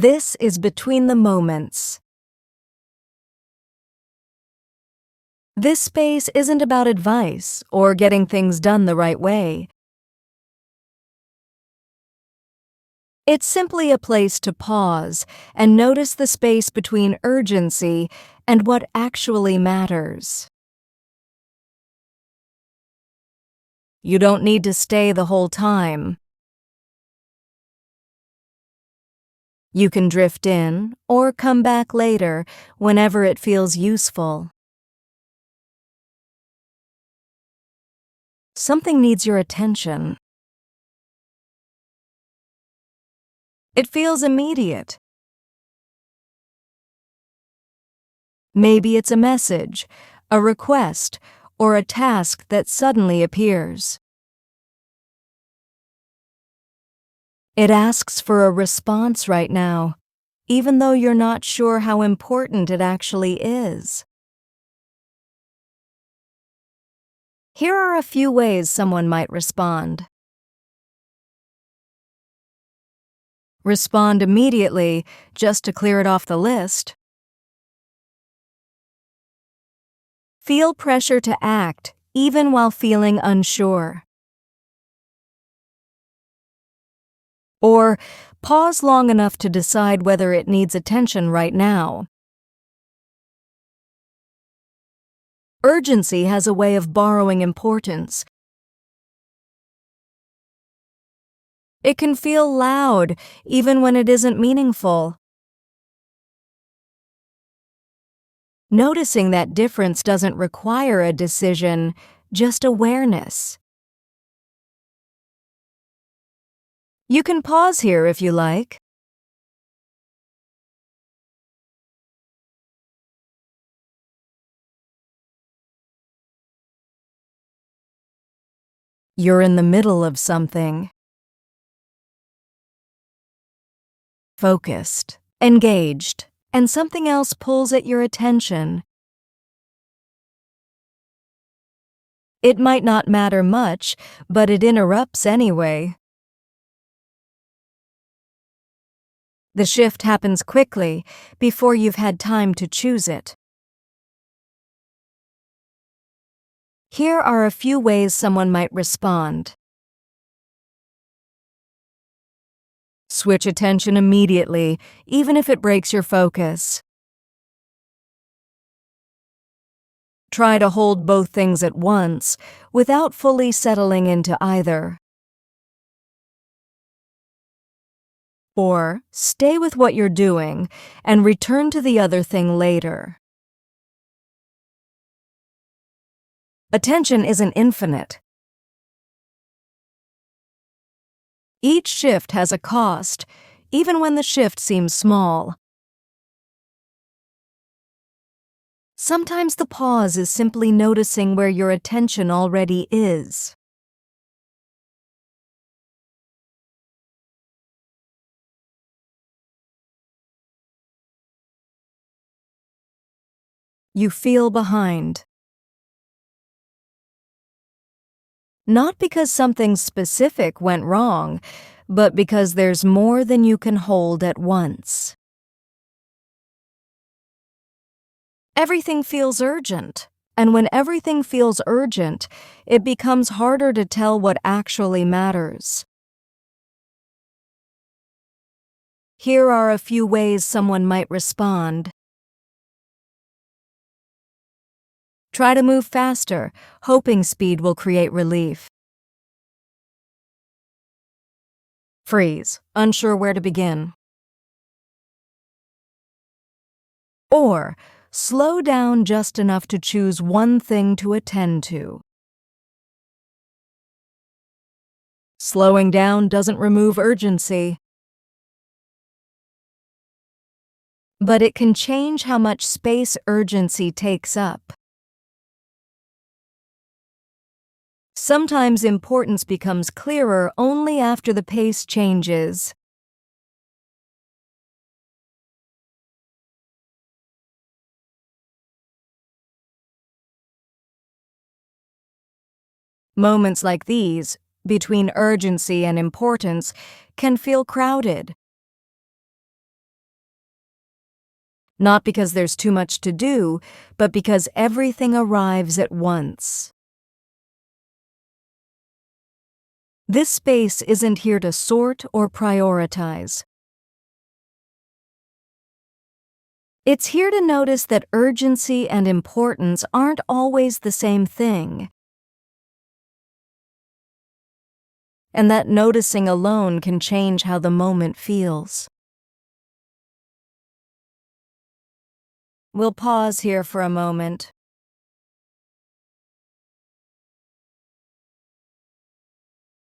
This is Between the Moments. This space isn't about advice or getting things done the right way. It's simply a place to pause and notice the space between urgency and what actually matters. You don't need to stay the whole time. You can drift in or come back later whenever it feels useful. Something needs your attention. It feels immediate. Maybe it's a message, a request, or a task that suddenly appears. It asks for a response right now, even though you're not sure how important it actually is. Here are a few ways someone might respond. Respond immediately, just to clear it off the list. Feel pressure to act, even while feeling unsure. Or pause long enough to decide whether it needs attention right now. Urgency has a way of borrowing importance. It can feel loud, even when it isn't meaningful. Noticing that difference doesn't require a decision, just awareness. You can pause here if you like. You're in the middle of something. Focused, engaged, and something else pulls at your attention. It might not matter much, but it interrupts anyway. The shift happens quickly, before you've had time to choose it. Here are a few ways someone might respond. Switch attention immediately, even if it breaks your focus. Try to hold both things at once, without fully settling into either. Or stay with what you're doing and return to the other thing later. Attention isn't infinite. Each shift has a cost, even when the shift seems small. Sometimes the pause is simply noticing where your attention already is. You feel behind. Not because something specific went wrong, but because there's more than you can hold at once. Everything feels urgent, and when everything feels urgent, it becomes harder to tell what actually matters. Here are a few ways someone might respond. Try to move faster, hoping speed will create relief. Freeze, unsure where to begin. Or slow down just enough to choose one thing to attend to. Slowing down doesn't remove urgency, but it can change how much space urgency takes up. Sometimes importance becomes clearer only after the pace changes. Moments like these, between urgency and importance, can feel crowded. Not because there's too much to do, but because everything arrives at once. This space isn't here to sort or prioritize. It's here to notice that urgency and importance aren't always the same thing, and that noticing alone can change how the moment feels. We'll pause here for a moment.